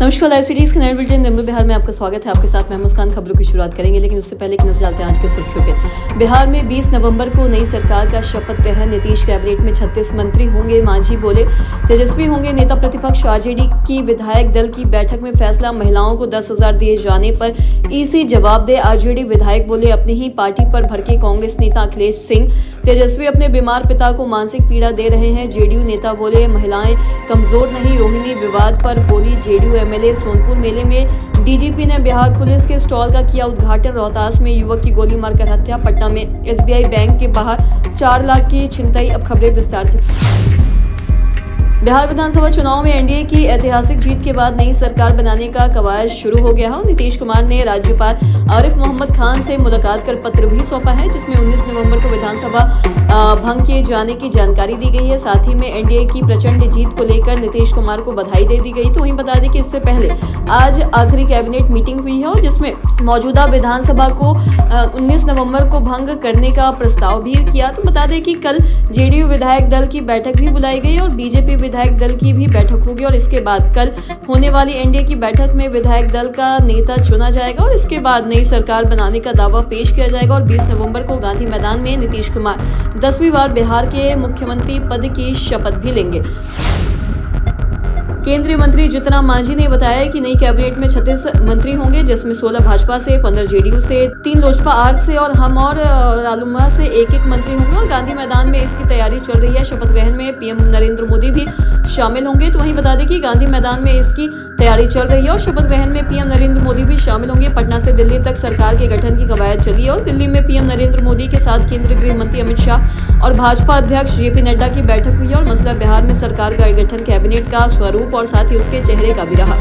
नमस्कार, live cities के नए बुलेटिन नंबर बिहार में आपका स्वागत है। आपके साथ मैं मुस्कान। खबरों की शुरुआत करेंगे, लेकिन उससे पहले एक नजर डालते हैं आज के सुर्खियों पे। बिहार में 20 नवंबर को नई सरकार का शपथ ग्रहण। नीतीश कैबिनेट में 36 मंत्री होंगे। मांझी बोले तेजस्वी होंगे नेता प्रतिपक्ष। आरजेडी की विधायक दल की बैठक में फैसला। महिलाओं को 10,000 दिए जाने पर ईसी जवाब दे। आरजेडी विधायक बोले अपनी ही पार्टी पर भड़के कांग्रेस नेता अखिलेश सिंह। तेजस्वी अपने बीमार पिता को मानसिक पीड़ा दे रहे हैं। जेडीयू नेता बोले महिलाएं कमजोर नहीं। रोहिणी विवाद पर बोली जेडीयू एमएलए। सोनपुर मेले में डीजीपी ने बिहार पुलिस के स्टॉल का किया उद्घाटन। रोहतास में युवक की गोली मारकर हत्या। पटना में एसबीआई बैंक के बाहर 4 लाख की छिनतई। अब खबरें विस्तार से। बिहार विधानसभा चुनाव में एनडीए की ऐतिहासिक जीत के बाद नई सरकार बनाने का कवायद शुरू हो गया है। नीतीश कुमार ने राज्यपाल आरिफ मोहम्मद खान से मुलाकात कर पत्र भी सौंपा है, जिसमें 19 नवंबर को विधानसभा भंग किए जाने की जानकारी दी गई है। साथ ही में एनडीए की प्रचंड जीत को लेकर नीतीश कुमार को बधाई दे दी गई। तो वहीं बता दें कि इससे पहले आज आखिरी कैबिनेट मीटिंग हुई है, और जिसमें मौजूदा विधानसभा को 19 नवंबर को भंग करने का प्रस्ताव भी किया। तो बता दें कि कल जेडीयू विधायक दल की बैठक भी बुलाई गई और बीजेपी विधायक दल की भी बैठक होगी, और इसके बाद कल होने वाली एनडीए की बैठक में विधायक दल का नेता चुना जाएगा और इसके बाद नई सरकार बनाने का दावा पेश किया जाएगा। और 20 नवंबर को गांधी मैदान में नीतीश कुमार 10वीं बार बिहार के मुख्यमंत्री पद की शपथ भी लेंगे। केंद्रीय मंत्री जितना मांझी ने बताया कि नई कैबिनेट में 36 मंत्री होंगे, जिसमें 16 भाजपा से, 15 जेडीयू से, 3 लोजपा आर से और हम और रालुमा से एक मंत्री होंगे। और गांधी मैदान में इसकी तैयारी चल रही है। शपथ ग्रहण में पीएम नरेंद्र मोदी भी शामिल होंगे। तो वहीं बता दें कि गांधी मैदान में इसकी तैयारी चल रही है और शपथ ग्रहण में पीएम नरेंद्र मोदी भी शामिल होंगे। पटना से दिल्ली तक सरकार के गठन की कवायद चली है और दिल्ली में पीएम नरेंद्र मोदी के साथ केंद्रीय गृह मंत्री अमित शाह और भाजपा अध्यक्ष जेपी नड्डा की बैठक हुई है। और मसला बिहार में सरकार का गठन, कैबिनेट का स्वरूप और साथ ही उसके चेहरे का भी रहा।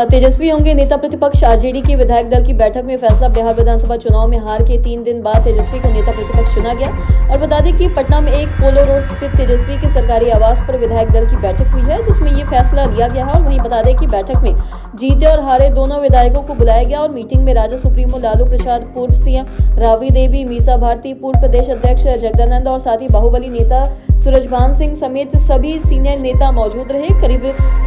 तेजस्वी होंगे नेता प्रतिपक्ष। आरजेडी की विधायक दल की बैठक में फैसला। बिहार विधानसभा चुनाव में हार के 3 दिन बाद तेजस्वी को नेता प्रतिपक्ष चुना गया। और बता दें कि पटना में एक पोलो रोड स्थित तेजस्वी के सरकारी आवास पर विधायक दल की बैठक हुई है, जिसमें ये फैसला लिया गया है। और वहीं बता दें कि बैठक में जीते और हारे दोनों विधायकों को बुलाया गया। और मीटिंग में राजद सुप्रीमो लालू प्रसाद, पूर्व सीएम राबड़ी देवी, मीसा भारती, पूर्व प्रदेश अध्यक्ष जगदानंद और साथ ही बाहुबली नेता सूरजभान सिंह समेत सभी सीनियर नेता मौजूद रहे। करीब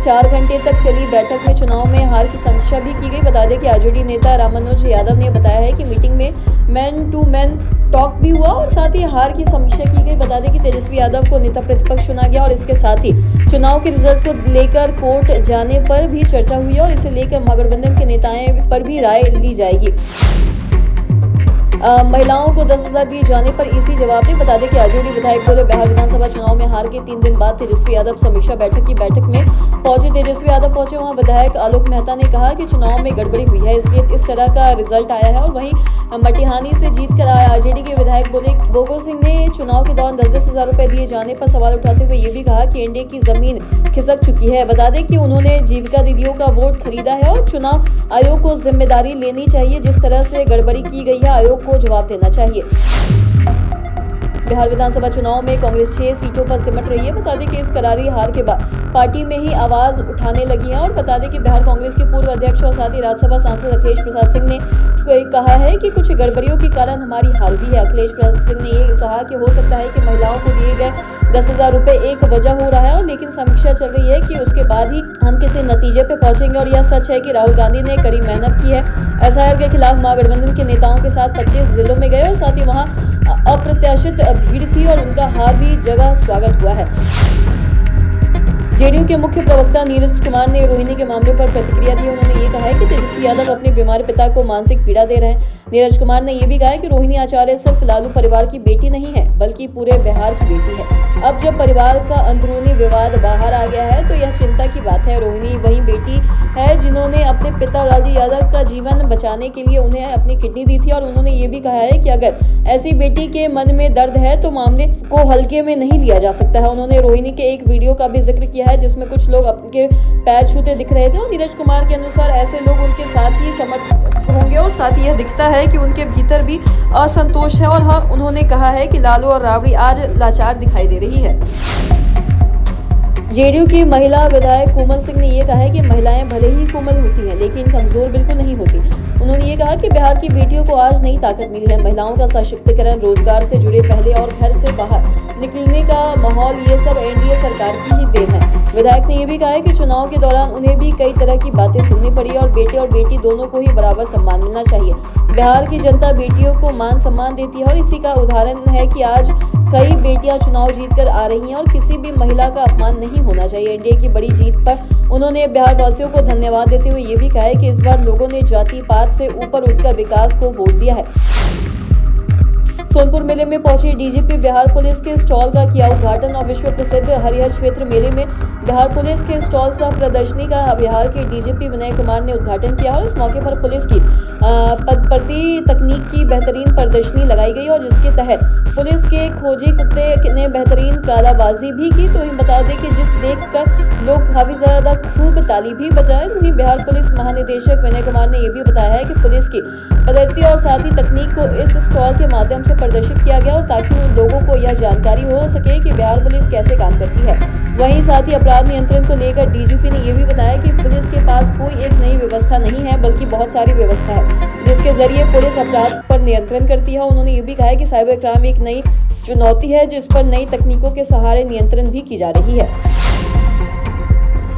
4 घंटे तक चली बैठक में चुनाव में हार की समीक्षा भी की गई। बता दें कि आरजेडी नेता राममनोज यादव ने बताया है कि मीटिंग में मैन टू मैन टॉक भी हुआ और साथ ही हार की समीक्षा की गई। बता दें कि तेजस्वी यादव को नेता प्रतिपक्ष चुना गया और इसके साथ ही चुनाव के रिजल्ट को लेकर कोर्ट जाने पर भी चर्चा हुई और इसे लेकर महागठबंधन के नेताओं पर भी राय ली जाएगी। महिलाओं को 10,000 दिए जाने पर ईसी जवाब दे। बता दें कि आरजेडी विधायक बोले बिहार विधानसभा चुनाव में हार के 3 दिन बाद तेजस्वी यादव समीक्षा बैठक में पहुंचे। तेजस्वी यादव पहुंचे, वहां विधायक आलोक मेहता ने कहा कि चुनाव में गड़बड़ी हुई है, इसलिए इस तरह का रिजल्ट आया है। और वहीं मटिहानी से जीत कर आए आरजेडी के विधायक बोले बोगो सिंह ने चुनाव के दौरान 10-10 हजार रुपए दिए जाने पर सवाल उठाते हुए ये भी कहा कि एनडीए की जमीन खिसक चुकी है। बता दें कि उन्होंने जीविका दीदियों का वोट खरीदा है और चुनाव आयोग को जिम्मेदारी लेनी चाहिए। जिस तरह से गड़बड़ी की गई है, आयोग को जवाब देना चाहिए। बिहार विधानसभा चुनाव में कांग्रेस 6 सीटों पर सिमट रही है। बता दें कि इस करारी हार के बाद पार्टी में ही आवाज उठाने लगी है। और बता दें कि बिहार कांग्रेस के पूर्व अध्यक्ष और साथ ही राज्यसभा सांसद अखिलेश प्रसाद सिंह ने कहा है कि कुछ गड़बड़ियों के कारण हमारी हार हुई है। अखिलेश प्रसाद सिंह ने ये कहा कि हो सकता है कि महिलाओं को दिए गए 10,000 रुपए एक वजह हो रहा है, और लेकिन समीक्षा चल रही है कि उसके बाद ही हम किसी नतीजे पे पहुंचेंगे। और यह सच है कि राहुल गांधी ने कड़ी मेहनत की है। एसआईआर के खिलाफ महागठबंधन के नेताओं के साथ 25 जिलों में गए और साथ ही वहां अप्रत्याशित भीड़ थी और उनका हार भी जगह स्वागत हुआ है। जेडीयू के मुख्य प्रवक्ता नीरज कुमार ने रोहिणी के मामले पर प्रतिक्रिया दी। उन्होंने ये कहा है कि तेजस्वी यादव अपने बीमार पिता को मानसिक पीड़ा दे रहे हैं। नीरज कुमार ने यह भी कहा है कि रोहिणी आचार्य सिर्फ लालू परिवार की बेटी नहीं है, बल्कि पूरे बिहार की बेटी है। अब जब परिवार का अंदरूनी विवाद बाहर आ गया है तो यह चिंता की बात है। रोहिणी वही बेटी है जिन्होंने अपने पिता लालू यादव का जीवन बचाने के लिए उन्हें अपनी किडनी दी थी। और उन्होंने ये भी कहा है कि अगर ऐसी बेटी के मन में दर्द है तो मामले को हल्के में नहीं लिया जा सकता है। उन्होंने रोहिणी के एक वीडियो का भी जिक्र किया है जिसमें कुछ लोग अपने पैर छूते दिख रहे थे। और नीरज कुमार के अनुसार ऐसे लोग उनके साथ ही समर्पित होंगे और साथ ही यह दिखता है कि उनके भीतर भी असंतोष है। और हाँ, उन्होंने कहा है कि लालू और राबड़ी आज लाचार दिखाई दे रही है। जेडीयू की महिला विधायक कोमल सिंह ने यह कहा है कि महिलाएं भले ही कोमल होती हैं, लेकिन कमजोर बिल्कुल नहीं होती। उन्होंने ये कहा कि बिहार की बेटियों को आज नई ताकत मिली है। महिलाओं का सशक्तिकरण, रोजगार से जुड़े पहले और घर से बाहर निकलने का माहौल, ये सब एनडीए सरकार की ही देन है। विधायक ने ये भी कहा है कि चुनाव के दौरान उन्हें भी कई तरह की बातें सुननी पड़ी और बेटे और बेटी दोनों को ही बराबर सम्मान मिलना चाहिए। बिहार की जनता बेटियों को मान सम्मान देती है और इसी का उदाहरण है कि आज कई बेटियां चुनाव जीतकर आ रही हैं और किसी भी महिला का अपमान नहीं होना चाहिए। एनडीए की बड़ी जीत पर उन्होंने बिहार वासियों को धन्यवाद देते हुए ये भी कहा है कि इस बार लोगों ने जाति पात से ऊपर उठकर विकास को वोट दिया है। सोनपुर मेले में पहुंची डीजीपी बिहार पुलिस के स्टॉल का किया उद्घाटन और विश्व प्रसिद्ध हरिहर क्षेत्र मेले में बिहार पुलिस के स्टॉल सह प्रदर्शनी का बिहार के डीजीपी विनय कुमार ने उद्घाटन किया और इस मौके पर पुलिस की प्रति तकनीक की बेहतरीन प्रदर्शनी लगाई गई और जिसके तहत पुलिस के खोजी कुत्ते ने बेहतरीन कालाबाजी भी की। तो बता दें कि जिस देखकर लोग काफी ज्यादा खूब ताली भी बजाए। वहीं बिहार पुलिस महानिदेशक विनय कुमार ने यह भी बताया है कि पुलिस की पद्धति और साथ ही तकनीक को इस स्टॉल के माध्यम से प्रदर्शित किया गया और ताकि उन लोगों को यह जानकारी हो सके कि बिहार पुलिस कैसे काम करती है। वहीं साथ ही अपराध नियंत्रण को लेकर डीजीपी ने यह भी बताया कि पुलिस के पास कोई एक नई व्यवस्था नहीं है बल्कि बहुत सारी व्यवस्था है जिसके जरिए पुलिस अपराध पर नियंत्रण करती है। उन्होंने ये भी कहा है कि साइबर क्राइम एक नई चुनौती है जिस पर नई तकनीकों के सहारे नियंत्रण भी की जा रही है।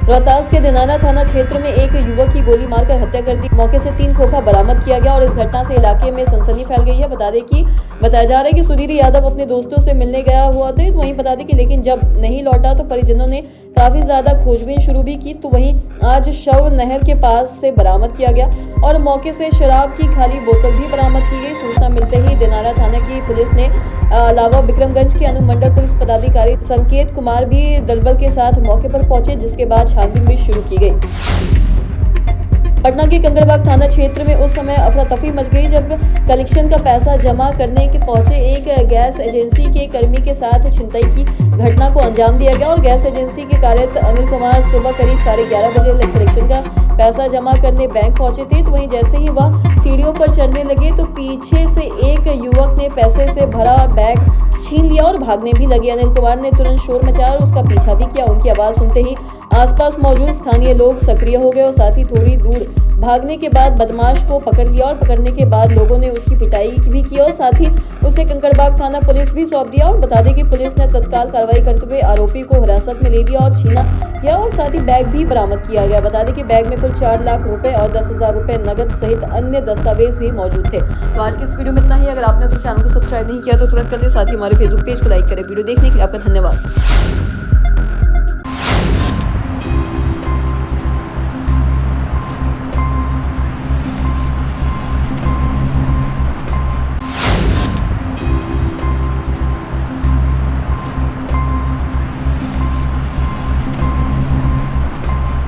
रोहतास के दिनाना थाना क्षेत्र में एक युवक की गोली मारकर हत्या कर दी। मौके से 3 खोखा बरामद किया गया और इस घटना से इलाके में सनसनी फैल गई है। बताया जा रहा है कि सुधीर यादव अपने दोस्तों से मिलने गया हुआ था। वहीं बता दें कि लेकिन जब नहीं लौटा तो परिजनों ने काफी ज्यादा खोजबीन शुरू भी की। तो वहीं आज शव नहर के पास से बरामद किया गया और मौके से शराब की खाली बोतल भी बरामद की गई। सूचना मिलते ही दिनाना थाना की पुलिस ने अलावा विक्रमगंज के अनुमंडल पुलिस पदाधिकारी संकेत कुमार भी दलबल के साथ मौके पर पहुंचे जिसके बाद छानबीन भी शुरू की गई। पटना के कंकड़बाग थाना क्षेत्र में उस समय अफरा तफरी मच गई जब कलेक्शन का पैसा जमा करने के पहुंचे एक गैस एजेंसी के कर्मी के साथ छिनतई की घटना को अंजाम दिया गया और गैस एजेंसी के कार्यरत अनिल कुमार सुबह करीब 11:30 बजे कलेक्शन का पैसा जमा करने बैंक पहुंचे थे। तो वहीं जैसे ही वह सीढ़ियों पर चढ़ने लगे तो पीछे से एक युवक ने पैसे से भरा बैग छीन लिया और भागने भी लगे। अनिल कुमार ने तुरंत शोर मचाया और उसका पीछा भी किया। उनकी आवाज सुनते ही आसपास मौजूद स्थानीय लोग सक्रिय हो गए और साथ ही थोड़ी दूर भागने के बाद बदमाश को पकड़ लिया और पकड़ने के बाद लोगों ने उसकी पिटाई भी की और साथ ही उसे कंकड़बाग थाना पुलिस भी सौंप दिया। और बता दें कि पुलिस ने तत्काल कार्रवाई करते हुए आरोपी को हिरासत में ले लिया और छीना गया और साथ ही बैग भी बरामद किया गया। बता दें कि बैग में कुल 4 लाख रुपए और 10,000 रुपए नगद सहित अन्य दस्तावेज भी मौजूद थे। तो आज की इस वीडियो में इतना ही। अगर आपने तो चैनल को सब्सक्राइब नहीं किया तो तुरंत कर ले, साथ ही हमारे फेसबुक पेज को लाइक करें। वीडियो देखने के लिए आपका धन्यवाद।